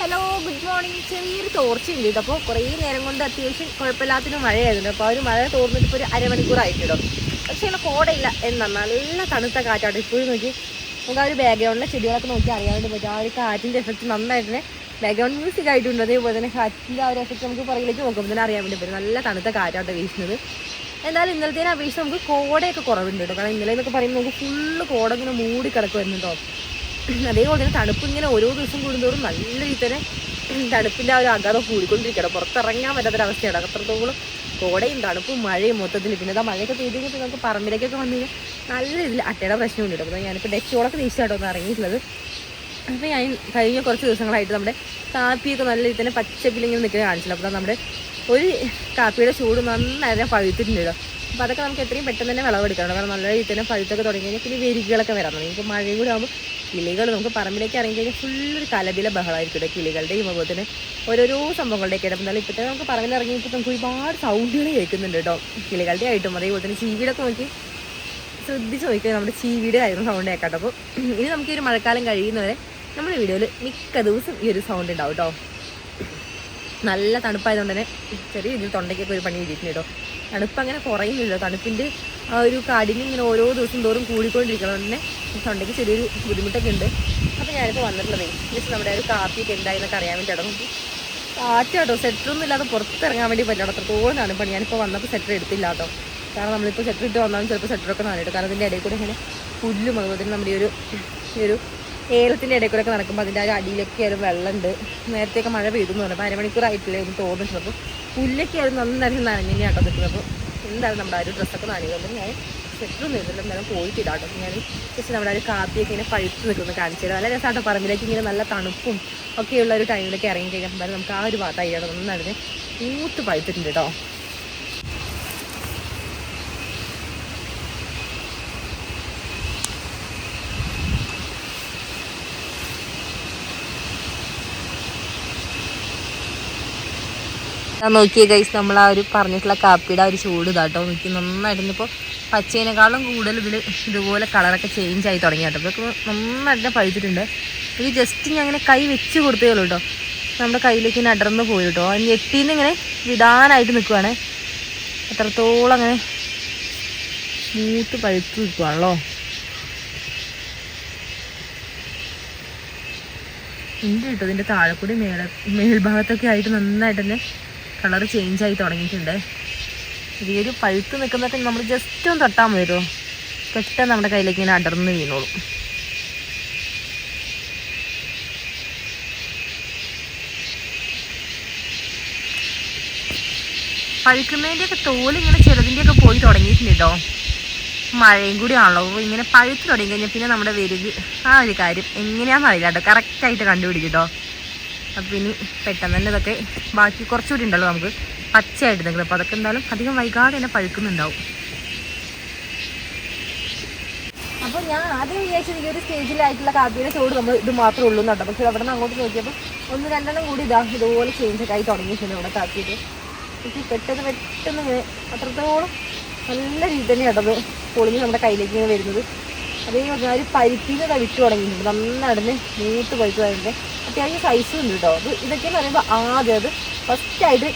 Hello, good morning. ചെറിയൊരു തോർച്ചയുണ്ട് കേട്ടോ. അപ്പോൾ കുറേ നേരം കൊണ്ട് അത്യാവശ്യം കുഴപ്പമില്ലാത്തൊരു മഴയായിരുന്നു. അപ്പോൾ ആ ഒരു മഴ തോർന്നിട്ട് ഇപ്പോൾ ഒരു അരമണിക്കൂറായിട്ടോ. പക്ഷേ ഇവിടെ കോടയില്ല എന്നാ നല്ല തണുത്ത കാറ്റാട്ടോ. ഇപ്പോഴും നോക്കി നമുക്ക് ആ ഒരു ബാക്ക്ഗ്രൗണ്ടിലെ ചെടികളൊക്കെ നോക്കി അറിയാൻ വേണ്ടി പറ്റും. ആ ഒരു കാറ്റിൻ്റെ എഫക്റ്റ് നന്നായിട്ട് തന്നെ ബാക്ക്ഗ്രൗണ്ട് മ്യൂസിക് ആയിട്ടുണ്ട്. അതേപോലെ തന്നെ കാറ്റിൻ്റെ ആ ഒരു എഫക്റ്റ് നമുക്ക് പുറകിലേക്ക് നോക്കുമ്പോൾ തന്നെ അറിയാൻ വേണ്ടി പറ്റും. നല്ല തണുത്ത കാറ്റാട്ടോ വീശുന്നത്. എന്നാലും ഇന്നലത്തേനെ അപേക്ഷിച്ച് നമുക്ക് കോടയൊക്കെ കുറവുണ്ട് കേട്ടോ. കാരണം ഇന്നലെ എന്നൊക്കെ പറയുമ്പോൾ നമുക്ക് ഫുള്ള് കോട ഇങ്ങനെ മൂടി കിടക്കുമായിരുന്നുണ്ടോ. അതേപോലെ തന്നെ തണുപ്പ് ഇങ്ങനെ ഓരോ ദിവസം കൂടുന്തോറും നല്ല രീതിയിൽ തന്നെ തണുപ്പിൻ്റെ ആ ഒരു ആഘാതം കൂടിക്കൊണ്ടിരിക്കണം. പുറത്തിറങ്ങാൻ പറ്റാത്തൊരവസ്ഥയാണ്. അത്രത്തോളം കോടയും തണുപ്പും മഴയും മൊത്തത്തിൽ. പിന്നെ ആ മഴയൊക്കെ പെയ്ത് കഴിഞ്ഞാൽ നമുക്ക് പറമ്പിലേക്കൊക്കെ വന്നു കഴിഞ്ഞാൽ നല്ല രീതിയിൽ അട്ടയുടെ പ്രശ്നമുണ്ട് കേട്ടോ. അപ്പോൾ ഞാനിപ്പോൾ ഡെറ്റോളൊക്കെ തേച്ചിട്ടാട്ടോ ഒന്ന് ഇറങ്ങിയിട്ടുള്ളത്. അപ്പോൾ ഞാൻ കഴിഞ്ഞ കുറച്ച് ദിവസങ്ങളായിട്ട് നമ്മുടെ കാപ്പിയൊക്കെ നല്ല രീതിയിൽ തന്നെ പച്ചപ്പിലിങ്ങനെ നിൽക്കുന്ന കാണിച്ചില്ല. അപ്പോൾ നമ്മുടെ ഒരു കാപ്പിയുടെ ചൂട് നന്നായിട്ട് പഴുത്തിട്ടുണ്ട് കേട്ടോ. അപ്പോൾ അതൊക്കെ നമുക്ക് എത്രയും പെട്ടെന്ന് തന്നെ വിളവെടുക്കണം. കാരണം നല്ല രീതിയിൽ തന്നെ പഴുത്തൊക്കെ തുടങ്ങി കഴിഞ്ഞാൽ പിന്നെ വെരികളൊക്കെ വരാൻ തുടങ്ങി. ഇപ്പോൾ മഴയും കൂടി ആകുമ്പോൾ കിളികൾ നമുക്ക് പറമ്പിലേക്ക് ഇറങ്ങി കഴിഞ്ഞാൽ ഫുള്ളൊരു കലപില ബഹളമായിരിക്കും കേട്ടോ. കിളികളുടെയും അതുപോലെ തന്നെ ഓരോരോ സംഭവങ്ങളുടെയൊക്കെ ഇടം. എന്നാലും ഇപ്പോഴത്തെ നമുക്ക് പറമ്പിൽ ഇറങ്ങിയിട്ട് നമുക്ക് ഒരുപാട് സൗണ്ടുകൾ കേൾക്കുന്നുണ്ട് കേട്ടോ. കിളികളുടെ ആയിട്ടും അതേപോലെ തന്നെ ചീവിടൊക്കെ നോക്കി ശ്രദ്ധിച്ച് നോക്കിയാൽ നമ്മുടെ ചീവിയുടെ ആയിരുന്നു സൗണ്ട് കേൾക്കാട്ടോ. അപ്പോൾ ഇനി നമുക്ക് ഈ ഒരു മഴക്കാലം കഴിയുന്നവരെ നമ്മുടെ വീഡിയോയിൽ മിക്ക ദിവസം ഈ ഒരു സൗണ്ട് ഉണ്ടാവും കേട്ടോ. നല്ല തണുപ്പായതുകൊണ്ട് തന്നെ ചെറിയ രീതിയിൽ തൊണ്ടയ്ക്കൊക്കെ ഒരു പണി കിട്ടിയിട്ടുണ്ട് കേട്ടോ. തണുപ്പ് അങ്ങനെ കുറയുന്നില്ല. തണുപ്പിൻ്റെ ആ ഒരു കാഠിന്യം ഇങ്ങനെ ഓരോ ദിവസം തോറും കൂടിക്കൊണ്ടിരിക്കണം. തന്നെ തൊണ്ടയ്ക്ക് ചെറിയൊരു ബുദ്ധിമുട്ടൊക്കെ ഉണ്ട്. അപ്പോൾ ഞാനിപ്പോൾ വന്നിട്ടുള്ളതേ ജസ്റ്റ് നമ്മുടെ ഒരു കാപ്പിയൊക്കെ എന്തായെന്നൊക്കെ അറിയാൻ വേണ്ടി ഇടം നോക്കി കാറ്റ് കേട്ടോ. സെറ്ററൊന്നും ഇല്ലാതെ പുറത്തിറങ്ങാൻ വേണ്ടി പറ്റില്ല. അത്രത്തോളം തണുപ്പാണ്. ഞാനിപ്പോൾ വന്നപ്പോൾ സെറ്റർ എടുത്തില്ല കേട്ടോ. കാരണം നമ്മളിപ്പോൾ സെറ്റർ ഇട്ട് വന്നാലും ചിലപ്പോൾ സെറ്ററൊക്കെ നനയിട്ട്. കാരണം അതിൻ്റെ ഇടയിൽ കൂടെ ഇങ്ങനെ പുല്ലും അതുപോലെ തന്നെ നമ്മുടെ ഈ ഒരു ഏലത്തിൻ്റെ ഇടയിൽ കൂടെ ഒക്കെ നടക്കുമ്പോൾ അതിൻ്റെ ആ ഒരു അടിയിലൊക്കെ ആയാലും വെള്ളമുണ്ട്. നേരത്തെയൊക്കെ മഴ പെയ്തു എന്ന് പറഞ്ഞപ്പോൾ അരമണിക്കൂറായിട്ടില്ലേ ഒന്ന് തോന്നിട്ടുണ്ട്. അപ്പോൾ പുല്ലൊക്കെ ആയാലും നന്നായിട്ട് നനഞ്ഞു കേട്ടോ നിൽക്കുന്നത്. അപ്പോൾ എന്തായാലും നമ്മുടെ ആ ഒരു ഡ്രസ്സൊക്കെ നനയുന്നത് ഞാൻ സെറ്ററൊന്നും ചെയ്തില്ല. എന്തായാലും പോയിട്ടില്ല കേട്ടോ. ഞാൻ ജസ്റ്റ് നമ്മുടെ ആ ഒരു കാപ്പിയൊക്കെ ഇങ്ങനെ പഴുത്ത് നിൽക്കുന്നത് കാണിച്ചു തരാം. നല്ല രസമാട്ടോ. പറമ്പിലേക്ക് ഇങ്ങനെ നല്ല തണുപ്പും ഒക്കെയുള്ള ഒരു ടൈമിലൊക്കെ ഇറങ്ങി കഴിഞ്ഞാൽ എന്തായാലും നമുക്ക് ആ ഒരു ഭാഗത്തായിട്ടോ നന്നായിട്ട് കൂത്ത് പഴുത്തിട്ടുണ്ട് കേട്ടോ. നോക്കിയേ ഗൈസ്, നമ്മൾ ആ ഒരു പറഞ്ഞിട്ടുള്ള കാപ്പിയുടെ ആ ഒരു ചൂട് ഇതാട്ടോ. നോക്കി നന്നായിട്ട് ഇപ്പോൾ പച്ചേനേക്കാളും കൂടുതൽ ഇതുപോലെ കളറൊക്കെ ചേഞ്ച് ആയി തുടങ്ങി കേട്ടോ. അപ്പോൾ നന്നായിട്ട് പഴുത്തിട്ടുണ്ട്. ഇത് ജസ്റ്റ് ഞാൻ അങ്ങനെ കൈ വെച്ച് കൊടുത്തേ ഉള്ളൂ കേട്ടോ. നമ്മുടെ കയ്യിലേക്ക് ഇങ്ങനെ അടർന്ന് പോയി കേട്ടോ. ആ ഞെട്ടീന്ന് ഇങ്ങനെ വിടാനായിട്ട് നിൽക്കുവാണ്. അത്രത്തോളം അങ്ങനെ മൂത്ത് പഴുത്ത് നിൽക്കുവാണല്ലോ. ഉണ്ട് കേട്ടോ. ഇതിൻ്റെ താഴെക്കൂടി മേൽഭാഗത്തൊക്കെ ആയിട്ട് നന്നായിട്ട് തന്നെ കളർ ചേഞ്ച് ആയി തുടങ്ങിയിട്ടുണ്ട്. ഈ ഒരു പഴുത്ത് നിൽക്കുന്നതൊക്കെ നമ്മൾ ജസ്റ്റ് ഒന്ന് തൊട്ടാൽ മതി കേട്ടോ. പെട്ടെന്ന് നമ്മുടെ കയ്യിലേക്ക് ഇങ്ങനെ അടർന്ന് വീണോളും. പഴുക്കുന്നതിൻ്റെയൊക്കെ തോലിങ്ങനെ ചിലതിൻ്റെയൊക്കെ പോയി തുടങ്ങിയിട്ടുണ്ട് കേട്ടോ. മഴയും കൂടി ആണല്ലോ. അപ്പോൾ ഇങ്ങനെ പഴുത്ത് തുടങ്ങി കഴിഞ്ഞാൽ പിന്നെ നമ്മുടെ വെരുക് ആ ഒരു കാര്യം എങ്ങനെയാണെന്ന് അറിയില്ല കേട്ടോ. കറക്റ്റായിട്ട് കണ്ടുപിടിക്കും കേട്ടോ. അപ്പോൾ ഇനി പെട്ടെന്ന് തന്നെ ഇതൊക്കെ ബാക്കി കുറച്ചുകൂടി ഉണ്ടല്ലോ നമുക്ക് പച്ചയായിട്ട് നിൽക്കുന്നത്. അപ്പോൾ അതൊക്കെ എന്തായാലും അധികം വൈകാതെ തന്നെ പഴുക്കുന്നുണ്ടാവും. അപ്പോൾ ഞാൻ ആദ്യം വിചാരിച്ചത് ഈ ഒരു സ്റ്റേജിലായിട്ടുള്ള കാപ്പിയുടെ ചൂട് നമ്മൾ ഇത് മാത്രമേ ഉള്ളൂ കേട്ടോ. പക്ഷേ അവിടെ നിന്ന് അങ്ങോട്ട് നോക്കിയപ്പോൾ ഒന്ന് രണ്ടെണ്ണം കൂടി ഇതുപോലെ ചേഞ്ച് ആയി തുടങ്ങിയിട്ടുണ്ട് ഇവിടെ കാപ്പിയിട്ട്. എനിക്ക് പെട്ടെന്ന് ഇങ്ങനെ അത്രത്തോളം നല്ല രീതി തന്നെ കേട്ടത് പൊളിഞ്ഞ് നമ്മുടെ കയ്യിലേക്ക് ഇങ്ങനെ വരുന്നത്. അതേപോലെ ഒരു പരിപ്പിന് വിട്ട് തുടങ്ങിയിട്ടുണ്ട്. നന്നായിട്ട് മൂത്ത് പഴുത്തതിൻ്റെ അത്യാവശ്യം സൈസും ഉണ്ട് കേട്ടോ. അത് ഇതൊക്കെയെന്ന് പറയുമ്പോൾ ആദ്യം അത് ഫസ്റ്റായിട്ട്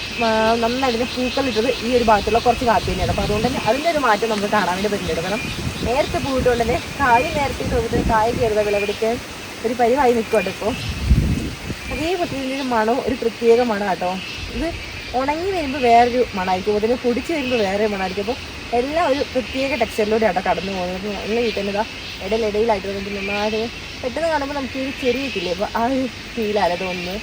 നന്നായിട്ട് പൂക്കളിട്ടത് ഈ ഒരു ഭാഗത്തുള്ള കുറച്ച് കാപ്പി തന്നെയാണ്. അപ്പോൾ അതുകൊണ്ട് തന്നെ അതിൻ്റെ ഒരു മാറ്റം നമുക്ക് കാണാൻ വേണ്ടി പറ്റുന്നുണ്ട്. കാരണം നേരത്തെ പൂവിട്ടുകൊണ്ട് തന്നെ കായ് നേരത്തെ സമയത്ത് കായ് കയറുക വിളവെടുക്കാൻ ഒരു പരിവായി നിൽക്കുന്നുണ്ട്. ഇപ്പോൾ അതേപോലെ ഇതിൻ്റെ ഒരു മണം ഒരു പ്രത്യേക മണം കേട്ടോ. ഇത് ഉണങ്ങി വരുമ്പോൾ വേറൊരു മണമായിരിക്കും. അതിന് പൊടിച്ച് വരുമ്പോൾ വേറെ മണമായിരിക്കും. അപ്പോൾ എല്ലാം ഒരു പ്രത്യേക ടെക്സ്ചറിലൂടെ കേട്ടോ കടന്നു പോകുന്നത്. നല്ല രീതിയിൽ ഇതാ ഇടയിലായിട്ട് വന്നിട്ട് നന്നായിട്ട് പെട്ടെന്ന് കാണുമ്പോൾ നമുക്ക് ഈ ചെറിയ കിട്ടില്ലേ. അപ്പോൾ ആ ഒരു ഫീലാണ് തോന്നുന്നത്.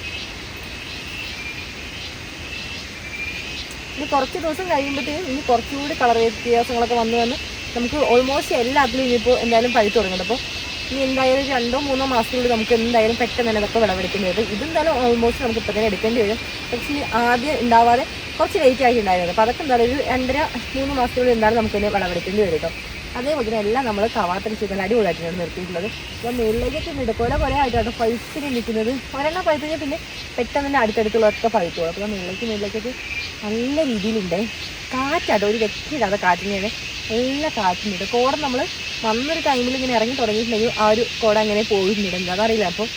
ഇനി കുറച്ച് ദിവസം കഴിയുമ്പോഴത്തേക്കും ഇനി കുറച്ചുകൂടി കളർ വ്യത്യാസങ്ങളൊക്കെ വന്ന് നമുക്ക് ഓൾമോസ്റ്റ് എല്ലാത്തിലും ഇനിയിപ്പോൾ എന്തായാലും പഴുത്ത് തുടങ്ങുന്നുണ്ട്. അപ്പോൾ ഇനി എന്തായാലും 2-3 മാസത്തിനുള്ളിൽ നമുക്ക് എന്തായാലും പെട്ടെന്ന് തന്നെ ഇതൊക്കെ വിളവെടുക്കേണ്ടി വരും. ഇതെന്തായാലും ഓൾമോസ്റ്റ് നമുക്ക് ഇപ്പോൾ തന്നെ എടുക്കേണ്ടി വരും. പക്ഷേ ആദ്യം ഉണ്ടാവാതെ കുറച്ച് ലേറ്റ് ആയിട്ട് ഉണ്ടായിരുന്നത്. അപ്പോൾ അതൊക്കെ എന്തായാലും ഒരു 2-3 മാസത്തിനുള്ളിൽ എന്തായാലും നമുക്ക് തന്നെ വിളവെടുക്കേണ്ടി വരും കേട്ടോ. അതേപോലെ തന്നെ എല്ലാം നമ്മൾ കവാത്തരി ചെയ്താൽ അടിപൊളിയായിട്ടാണ് നിർത്തിയിട്ടുള്ളത്. അപ്പോൾ മുകളിലേക്കൊക്കെ ഉണ്ട് കുറേ ആയിട്ടാണ് പഴുത്തിന് നിൽക്കുന്നത്. ഒരെണ്ണം പഴുത്ത് കഴിഞ്ഞാൽ പിന്നെ പെട്ടെന്ന് തന്നെ അടുത്തടുത്തുള്ളതൊക്കെ പഴുത്തോളും. അപ്പോൾ മുകളിലേക്കൊക്കെ നല്ല രീതിയിലുണ്ട്. കാറ്റാട്ടോ, ഒരു വ്യക്തിയിടാതെ കാറ്റിനെയാണ് നല്ല കാറ്റുന്നുണ്ട്. കോട നമ്മൾ വന്നൊരു ടൈമിൽ ഇങ്ങനെ ഇറങ്ങി തുടങ്ങിയിട്ടുണ്ടെങ്കിൽ ആ ഒരു കോട അങ്ങനെ പോയിട്ടുണ്ട്. അതറിയില്ല. അപ്പോൾ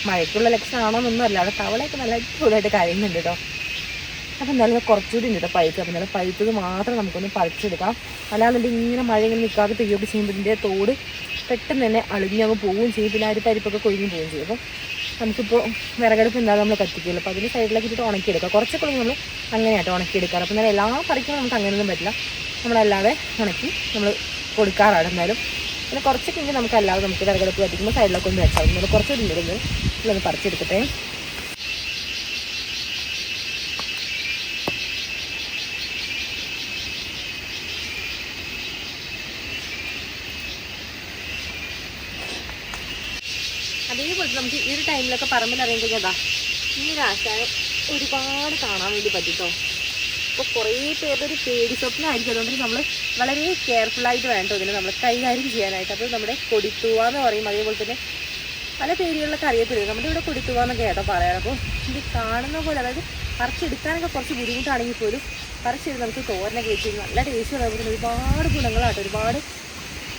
മഴയ്ക്കുള്ള ലക്ഷണമാണോന്നൊന്നും അല്ല, അവിടെ തവളയൊക്കെ നല്ല അടിപൊളിയായിട്ട് കഴിയുന്നുണ്ട് കേട്ടോ. അപ്പം എന്തായാലും കുറച്ചുകൂടി ഉണ്ട് കേട്ടോ പഴുത്ത്. അപ്പം എന്നാലും പഴുത്തത് മാത്രം നമുക്കൊന്ന് പറിച്ചെടുക്കാം. അല്ലാതെ ഇങ്ങനെ മഴ ഇങ്ങനെ നിൽക്കാതെ പെയ്യൊക്കെ ചെയ്യുമ്പോൾ ഇതിൻ്റെ തോട് പെട്ടെന്ന് തന്നെ അളിഞ്ഞങ്ങ് പോവുകയും ചെയ്യും. പിന്നെ ആ ഒരു പരിപ്പൊക്കെ കൊഴിഞ്ഞ് പോവുകയും ചെയ്യും. അപ്പം നമുക്കിപ്പോൾ വിറകടുപ്പ് എന്തായാലും നമ്മൾ കത്തിക്കുമല്ലോ, അപ്പോൾ അതിന് സൈഡിലേക്ക് ഇട്ടിട്ട് ഉണക്കിയെടുക്കാം. കുറച്ചൊക്കെ നമ്മൾ അങ്ങനെയായിട്ട് ഉണക്കിയെടുക്കാറ്. അപ്പം എന്നാലും എല്ലാം പറിക്കുമ്പോൾ നമുക്ക് അങ്ങനെയൊന്നും പറ്റില്ല, നമ്മളല്ലാതെ ഉണക്കി നമ്മൾ കൊടുക്കാറാണ്. എന്നാലും പിന്നെ കുറച്ചൊക്കെ എങ്കിൽ നമുക്കല്ലാതെ നമുക്ക് വിറകടുപ്പ് കത്തിക്കുമ്പോൾ സൈഡിലൊക്കെ ഒന്ന് വെച്ചാൽ നമ്മൾ കുറച്ചുകൂടി ഇടുന്നത് നമ്മളൊന്ന് പറിച്ചെടുക്കട്ടെ. അതേപോലെ നമുക്ക് ഈ ഒരു ടൈമിലൊക്കെ പറമ്പിൽ ഇറങ്ങി കഴിഞ്ഞാൽ ഈ രാശായ ഒരുപാട് കാണാൻ വേണ്ടി പറ്റിട്ടോ. അപ്പോൾ കുറേ പേരുടെ ഒരു പേടി സ്വപ്നമായിരിക്കും. അതുകൊണ്ട് നമ്മൾ വളരെ കെയർഫുള്ളായിട്ട് വേണ്ട ഇതിന് നമ്മൾ കൈകാര്യം ചെയ്യാനായിട്ട്. അത് നമ്മുടെ കൊടിത്തൂവ എന്ന് പറയും. അതേപോലെ തന്നെ പല പേരുകളിലൊക്കെ അറിയപ്പെടുന്നത്. നമ്മുടെ ഇവിടെ കൊടിത്തൂവ എന്നൊക്കെ കേട്ടോ പറയാറ്. അപ്പോൾ ഇത് കാണുന്ന പോലെ, അതായത് പറിച്ചെടുക്കാനൊക്കെ കുറച്ച് ബുദ്ധിമുട്ടാണെങ്കിൽ പോലും പറിച്ചെടുത്ത് നമുക്ക് തോരനൊക്കെ വെച്ച് നല്ല ടേസ്റ്റ് ഉണ്ടാകുന്ന ഒരുപാട് ഗുണങ്ങളാട്ടോ, ഒരുപാട്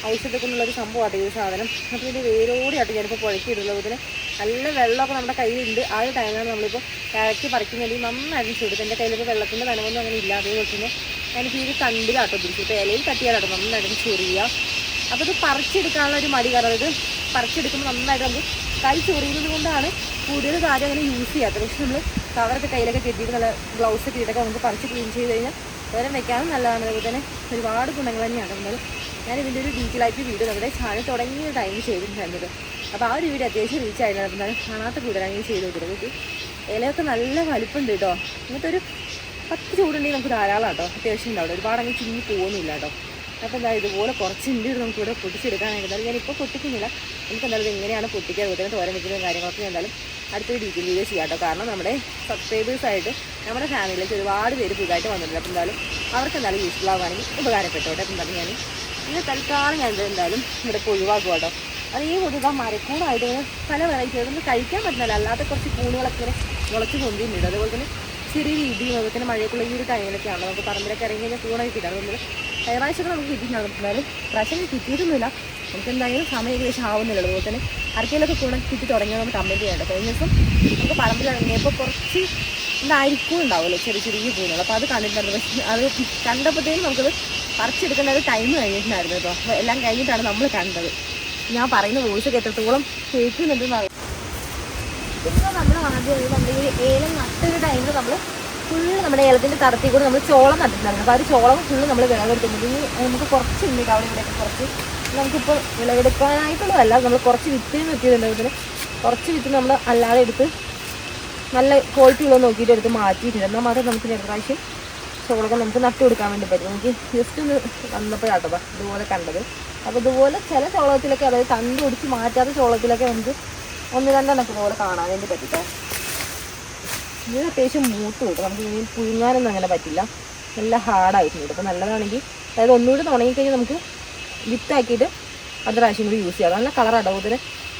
ഔഷധത്തിനുള്ളൊരു സംഭവമാട്ടോ ഈ ഒരു സാധനം. അപ്പോൾ ഇതിൻ്റെ വേരോടെയാട്ടോ ഞാനിപ്പോൾ പുഴക്കിയിട്ടുള്ളത്. ഇതിന് നല്ല വെള്ളമൊക്കെ നമ്മുടെ കയ്യിലുണ്ട്. ആ ഒരു ടൈമിലാണ് നമ്മളിപ്പോൾ ഇറക്കി പറിക്കുന്നുണ്ടെങ്കിൽ നന്നായിട്ട് ചൂടും. എൻ്റെ കയ്യിലിപ്പോൾ വെള്ളത്തിൻ്റെ നനവൊന്നും അങ്ങനെ ഇല്ല. അതേപോലെ തന്നെ ഞാനിപ്പോൾ ഈ ഒരു തണ്ടിലാട്ടോ പിടിച്ചു. ഇപ്പോൾ ഇലയിൽ തട്ടിയാലാട്ടോ നന്നായിട്ട് ചൊറിയുക. അപ്പോൾ ഇത് പറിച്ചെടുക്കാനുള്ള ഒരു മടി, കാരണം ഇത് പറിച്ചെടുക്കുമ്പോൾ നന്നായിട്ട് നമുക്ക് കൈ ചൊറിയുന്നത് കൊണ്ടാണ് കൂടുതൽ കാര്യം അങ്ങനെ യൂസ് ചെയ്യാത്തത്. പക്ഷെ നമ്മൾ കവറൊക്കെ കയ്യിലൊക്കെ കെട്ടിയിട്ട് നല്ല ഗ്ലൗസ് ഒക്കെ ഇട്ടൊക്കെ നമുക്ക് പറിച്ച് ക്ലീൻ ചെയ്ത് കഴിഞ്ഞാൽ വേറെ വെക്കാനും നല്ലതാണ്. അതുപോലെ തന്നെ ഒരുപാട് ഗുണങ്ങൾ തന്നെയാണ്. എന്നാലും ഞാൻ ഇതിൻ്റെ ഒരു ഡീറ്റെയിൽ ആയിട്ട് വീഡിയോ നമ്മുടെ ചാനൽ തുടങ്ങിയ ടൈം ചെയ്തിട്ടുണ്ടായിരുന്നത്. അപ്പോൾ ആ ഒരു വീഡിയോ അത്യാവശ്യം റീച്ച് ആയിരുന്നു. എന്നാലും കാണാത്ത കൂടുതലാണെങ്കിൽ ചെയ്ത് നോക്കുന്നത്. ഇലയൊക്കെ നല്ല വലിപ്പമുണ്ട് കേട്ടോ. ഇങ്ങനത്തെ ഒരു 10 ചൂടുണ്ടെങ്കിൽ നമുക്ക് ധാരാളം കേട്ടോ, അത്യാവശ്യം ഉണ്ടാവും. ഒരുപാട് അങ്ങനെ ചിങ്ങി പോകുന്നില്ല കേട്ടോ. അപ്പോൾ എന്താ ഇതുപോലെ കുറച്ച് ഉണ്ട് നമുക്കിവിടെ പൊട്ടിച്ചെടുക്കാനായിട്ട്. എന്തായാലും ഞാനിപ്പോൾ പൊട്ടിക്കുന്നില്ല. എനിക്ക് എന്തായാലും എങ്ങനെയാണ് പൊട്ടിക്കുക, അതുപോലെ തന്നെ തോരൻ വയ്ക്കുന്ന കാര്യങ്ങളൊക്കെ എന്തായാലും അടുത്തൊരു ഡീറ്റെയിൽ വീഡിയോ ചെയ്യാം കേട്ടോ. കാരണം നമ്മുടെ സബ്സ്ക്രൈബേഴ്സായിട്ട് നമ്മുടെ ഫാമിലിയിലേക്ക് ഒരുപാട് പേര് പുതുതായിട്ട് വന്നിട്ടുണ്ട്. അപ്പോൾ എന്തായാലും അവർക്ക് എന്തായാലും യൂസ്ഫുൾ ആവുകയാണെങ്കിൽ ഉപകാരപ്പെട്ടോട്ടെ. അപ്പം എന്തായാലും ഞാൻ ഇത് തൽക്കാലം ഞാൻ എന്തായാലും ഇവിടെ ഒഴിവാക്കുക കേട്ടോ. അത് ഈ പൊതുവാ മരക്കൂടായിട്ട് പല വെറൈറ്റി അതൊന്നും കഴിക്കാൻ പറ്റുന്നില്ല. അല്ലാത്ത കുറച്ച് കൂണുകളൊക്കെ ഇങ്ങനെ മുളച്ച് കൊണ്ടിട്ടുണ്ട്. അതുപോലെ തന്നെ ചെറിയ രീതിയും അതുപോലെ തന്നെ മഴയൊക്കെയുള്ള ഈ ഒരു ടൈമിലൊക്കെയാണ് നമുക്ക് പറമ്പിലൊക്കെ ഇറങ്ങി കഴിഞ്ഞാൽ കൂണൊക്കെ കിട്ടാം. അതുകൊണ്ട് കഴിഞ്ഞാഴ്ചയൊക്കെ നമുക്ക് കിട്ടിയിട്ടുണ്ടാകും. എന്നാലും പ്രാവശ്യം കിട്ടിയിട്ടൊന്നുമില്ല. നമുക്ക് എന്തായാലും സമയം ഏകദേശം ആവുന്നില്ല. അതുപോലെ തന്നെ ആർക്കെങ്കിലൊക്കെ കൂടെ കിട്ടി തുടങ്ങിയാൽ നമുക്ക് കമൻറ്റ് ചെയ്യണ്ട. കഴിഞ്ഞ ദിവസം നമുക്ക് പറമ്പിൽ ഇറങ്ങിയപ്പോൾ കുറച്ച് ഇതായിരിക്കും ഉണ്ടാവുമല്ലോ ചെറിയ ചെറിയ കൂണുകൾ. അപ്പോൾ അത് കണ്ടിട്ടുണ്ടായിരുന്നു. പക്ഷേ അത് കണ്ടപ്പോഴത്തേക്കും നമുക്കത് പറിച്ചെടുക്കേണ്ട ഒരു ടൈം കഴിഞ്ഞിട്ടുണ്ടായിരുന്നു കേട്ടോ. അപ്പോൾ എല്ലാം കഴിഞ്ഞിട്ടാണ് നമ്മൾ കണ്ടത്. ഞാൻ പറയുന്ന വോയിസൊക്കെ എത്രത്തോളം കേൾക്കുന്നുണ്ടെന്നാണ്. പിന്നെ നമ്മൾ ആദ്യം നമ്മുടെ ഈ ഏലം നട്ടൊരു ടൈമിൽ നമ്മൾ ഫുള്ള് നമ്മുടെ ഏലത്തിൻ്റെ തടത്തിൽ കൂടെ നമ്മൾ ചോളം നട്ടിട്ടുണ്ടായിരുന്നു. അപ്പോൾ ആ ഒരു ചോളം ഫുള്ള് നമ്മൾ വിളവെടുക്കുന്നത്. ഇനി നമുക്ക് കുറച്ചുണ്ട് അവിടെ ഇവിടെയൊക്കെ കുറച്ച് നമുക്കിപ്പോൾ വിളവെടുക്കാനായിട്ടുള്ളതല്ല, നമ്മൾ കുറച്ച് വിത്തിന് പറ്റിയതുണ്ട്. അതിന് കുറച്ച് വിത്ത് നമ്മൾ അല്ലാതെ എടുത്ത് നല്ല ക്വാളിറ്റി ഉള്ളത് നോക്കിയിട്ട് എടുത്ത് മാറ്റിയിട്ടുണ്ട്. എന്നാൽ മാത്രമേ നമുക്ക് പ്രാവശ്യം ചോളമൊക്കെ നമുക്ക് നട്ടു കൊടുക്കാൻ വേണ്ടി പറ്റും. നമുക്ക് ജസ്റ്റ് ഒന്ന് വന്നപ്പോഴാട്ടോ ഇതുപോലെ കണ്ടത്. അപ്പോൾ ഇതുപോലെ ചില ചോളത്തിലൊക്കെ, അതായത് തണ്ട് ഒടിച്ച് മാറ്റാത്ത ചോളത്തിലൊക്കെ നമുക്ക് 1-2 പോലെ കാണാൻ വേണ്ടി പറ്റിട്ടോ. ഇത് അത്യാവശ്യം മൂത്ത് കിട്ടും. നമുക്ക് ഇനി പുഴുങ്ങാനൊന്നും അങ്ങനെ പറ്റില്ല, നല്ല ഹാർഡായിട്ടുണ്ട്. അപ്പോൾ നല്ലതാണെങ്കിൽ അതായത് ഒന്നുകൂടി തുടങ്ങിക്കഴിഞ്ഞാൽ നമുക്ക് വിത്താക്കിയിട്ട് അടുത്ത പ്രാവശ്യം കൂടി യൂസ് ചെയ്യാം. നല്ല കളറാട്ടോ. അതുപോലെ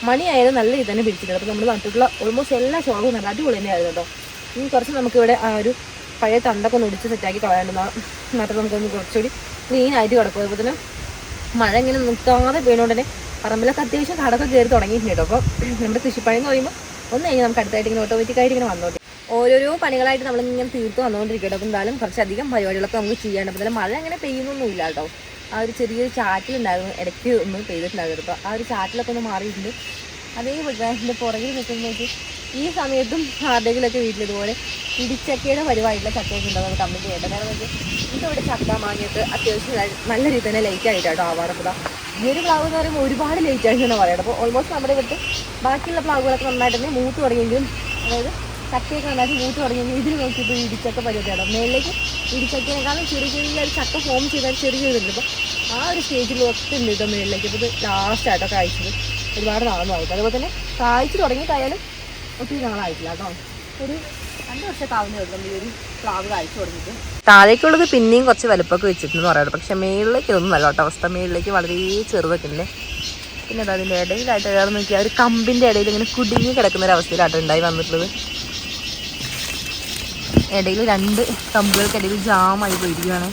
മണിയായാലും നല്ല ഇത് തന്നെ പിടിച്ചിട്ടുണ്ട്. അപ്പോൾ നമ്മൾ നട്ടിട്ടുള്ള ഓൾമോസ്റ്റ് എല്ലാ ചോളവും നല്ല അടിപൊളി തന്നെയായിരുന്നു കേട്ടോ. ഇനി കുറച്ച് നമുക്കിവിടെ ആ ഒരു പഴയ തണ്ടൊക്കെ ഒന്ന് ഒടിച്ച് സെറ്റാക്കി കളയാണ്ടെന്നാൽ മാത്രം നമുക്കൊന്ന് കുറച്ചുകൂടി ക്ലീനായിട്ട് കിടക്കും. അതുപോലെ തന്നെ മഴ ഇങ്ങനെ നിൽക്കാതെ വീണുകൊണ്ട് തന്നെ പറമ്പിലൊക്കെ അത്യാവശ്യം കടക്കെ കയറി തുടങ്ങിയിട്ടുണ്ട് കേട്ടോ. അപ്പോൾ നമ്മുടെ കൃഷിപ്പണി എന്ന് പറയുമ്പോൾ ഒന്ന് കഴിഞ്ഞാൽ നമുക്ക് അടുത്തായിട്ട് ഇങ്ങനെ ഓട്ടോമാറ്റിക്കായിട്ട് ഇങ്ങനെ വന്നോട്ടെ. ഓരോരോ പണികളായിട്ട് നമ്മളിങ്ങനെ തീർത്ത് വന്നുകൊണ്ടിരിക്കട്ടെ. അപ്പോൾ എന്തായാലും കുറച്ചധികം പരിപാടികളൊക്കെ നമുക്ക് ചെയ്യാണ്ട്. അപ്പോൾ മഴ അങ്ങനെ പെയ്യുന്നൊന്നുമില്ല കേട്ടോ. ആ ഒരു ചെറിയൊരു ചാറ്റിലുണ്ടായിരുന്നു, ഇടയ്ക്ക് ഒന്ന് പെയ്തിട്ടുണ്ടായിരുന്നു. അപ്പോൾ ആ ഒരു ചാറ്റിലൊക്കെ ഒന്ന് മാറിയിട്ടുണ്ട്. അതേപോലെ ഇതിൻ്റെ പുറകിൽ നിൽക്കുമ്പോഴേക്ക് ഈ സമയത്തും ആരുടെങ്കിലൊക്കെ വീട്ടിലിതുപോലെ ഇടിച്ചക്കയുടെ പരിപാടിയുള്ള ചക്കയൊക്കെ ഉണ്ടെന്ന് കമൻറ്റ് ചെയ്യട്ടെ. കാരണം എനിക്കിവിടെ ചക്ക മാങ്ങിയിട്ട് അത്യാവശ്യം നല്ല രീതിയിൽ തന്നെ ലേറ്റ് ആയിട്ടോ ആവാറപ്പോൾ. ഈ ഒരു പ്ലാവ് എന്ന് പറയുമ്പോൾ ഒരുപാട് ലേറ്റ് ആയിട്ട് തന്നെ പറയാം. അപ്പോൾ ഓൾമോസ്റ്റ് നമ്മുടെ ഇവിടുത്തെ ബാക്കിയുള്ള പ്ലാവുകളൊക്കെ നന്നായിട്ട് തന്നെ മൂത്ത് തുടങ്ങിയെങ്കിലും, അതായത് ചക്കയൊക്കെ നന്നായിട്ട് മൂത്ത് തുടങ്ങിയെങ്കിലും ഇതിൽ നോക്കിയപ്പോൾ ഇടിച്ചക്ക പരിപാടിയാണ്. മേളിലേക്ക് ഇടിച്ചക്കേനേക്കാളും ചെറിയ ചെറിയ ഒരു ചക്ക ഫോം ചെയ്താൽ ചെറിയൊരിതുണ്ട്. അപ്പോൾ ആ ഒരു സ്റ്റേജിൽ ഒത്തുണ്ട് കേട്ടോ മേളിലേക്ക്. അപ്പോൾ ഇത് ലാസ്റ്റായിട്ടോ കായ്ച്ചത്, ഒരുപാട് നാളായിട്ട്. അതുപോലെ തന്നെ കായ്ച്ച് തുടങ്ങിയിട്ടായാലും ഒത്തിരി നാളായിട്ടില്ല കേട്ടോ. ഒരു 2 വർഷമൊക്കെ ആവുന്നേ ഉള്ളൂ ഈ ഒരു പ്ലാവ് കായ്ച്ചു തുടങ്ങിയിട്ട്. താഴേക്കുള്ളത് പിന്നെയും കുറച്ച് വലുപ്പമൊക്കെ വെച്ചിട്ടുണ്ടെന്ന് പറയാറ്. പക്ഷേ മേളിലേക്ക് ഇതൊന്നും നല്ല കേട്ടോ അവസ്ഥ. മേളിലേക്ക് വളരെ ചെറുതൊക്കെ ഉണ്ട്. പിന്നെ അത് അതിൻ്റെ ഇടയിലായിട്ട് വേറെ നോക്കിയാൽ ഒരു കമ്പിൻ്റെ ഇടയിൽ ഇങ്ങനെ കുടുങ്ങി കിടക്കുന്ന ഒരു അവസ്ഥയിലാട്ടോ ഉണ്ടായി വന്നിട്ടുള്ളത്. ഇടയിൽ 2 കമ്പുകൾക്കിടയിൽ ജാമായി പോയിരിക്കുകയാണ്.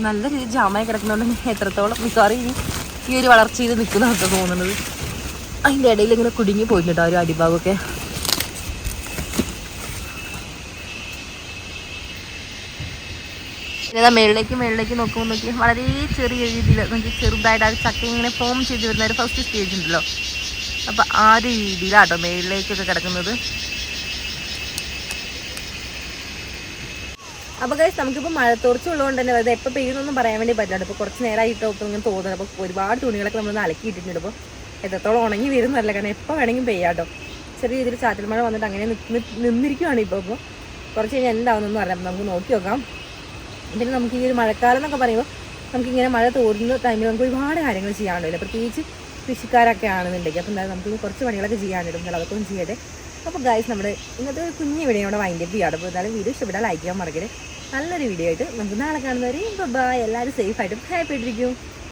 നല്ല രീതിയിൽ ജാമായി കിടക്കുന്നതുകൊണ്ട് എത്രത്തോളം മിക്കവാറും ഈ ഒരു വളർച്ചയിൽ നിൽക്കുന്നതൊക്കെ തോന്നുന്നത്. അതിൻ്റെ ഇടയിൽ ഇങ്ങനെ കുടുങ്ങി പോയിട്ടോ ഒരു അടിഭാഗമൊക്കെ. പിന്നെ മേളിലേക്ക് നോക്കുമ്പോൾ നോക്കി വളരെ ചെറിയ രീതിയിൽ നമുക്ക് ചെറുതായിട്ട് ആ ചക്ക ഇങ്ങനെ ഫോം ചെയ്ത് വരുന്ന ഒരു ഫസ്റ്റ് സ്റ്റേജ് ഉണ്ടല്ലോ, അപ്പം ആ ഒരു രീതിയിലാട്ടോ മേളിലേക്കൊക്കെ കിടക്കുന്നത്. അപ്പോൾ ഗൈസ് നമുക്കിപ്പോൾ മഴത്തോർച്ച ഉള്ളതുകൊണ്ട് തന്നെ അത് എപ്പോൾ പെയ്യുന്നൊന്നും പറയാൻ വേണ്ടി പറ്റില്ല. ഇപ്പോൾ കുറച്ച് നേരമായിട്ടോ ഇപ്പോൾ ഇങ്ങനെ തോന്നുന്നത്. അപ്പോൾ ഒരുപാട് തുണികളൊക്കെ നമ്മൾ അലക്കിയിട്ടിട്ടുണ്ട്. അപ്പോൾ എത്രത്തോളം ഉണങ്ങി വരുന്നതല്ല, കാരണം എപ്പോൾ വേണമെങ്കിലും പെയ്യാട്ടോ. ചെറിയ രീതിയിൽ ചാറ്റൽ മഴ വന്നിട്ട് അങ്ങനെ നിന്നിരിക്കുകയാണ് ഇപ്പോൾ. കുറച്ച് കഴിഞ്ഞാൽ എന്താവുന്നതെന്ന് പറയാം, നമുക്ക് നോക്കി നോക്കാം. പിന്നെ നമുക്ക് ഈ ഒരു മഴക്കാലം എന്നൊക്കെ പറയുമ്പോൾ നമുക്കിങ്ങനെ മഴ തോരുന്ന ടൈമിൽ നമുക്ക് ഒരുപാട് കാര്യങ്ങൾ ചെയ്യാനുണ്ടല്ലോ, പ്രത്യേകിച്ച് കൃഷിക്കാരൊക്കെ ആണെന്നുണ്ടെങ്കിൽ. അപ്പോൾ എന്തായാലും നമുക്ക് കുറച്ച് പണികളൊക്കെ ചെയ്യാനിടും, അതൊക്കെ ഒന്ന് ചെയ്യട്ടെ. അപ്പോൾ ഗൈസ് നമ്മുടെ ഇന്നത്തെ ഒരു കുഞ്ഞു വീഡിയോ ഇവിടെ വൈൻഡപ്പ് ചെയ്യാം. അപ്പോൾ എന്തായാലും വീഡിയോ ഇഷ്ടപ്പെട്ടാൽ ലൈക്ക് ചെയ്യാൻ മറക്കരുത്. നല്ലൊരു വീഡിയോ ആയിട്ട് നമുക്ക് നാളെ കാണുന്നവരെയും ബൈ. എല്ലാവരും സേഫായിട്ടും ഹാപ്പി ആയിട്ടിരിക്കും.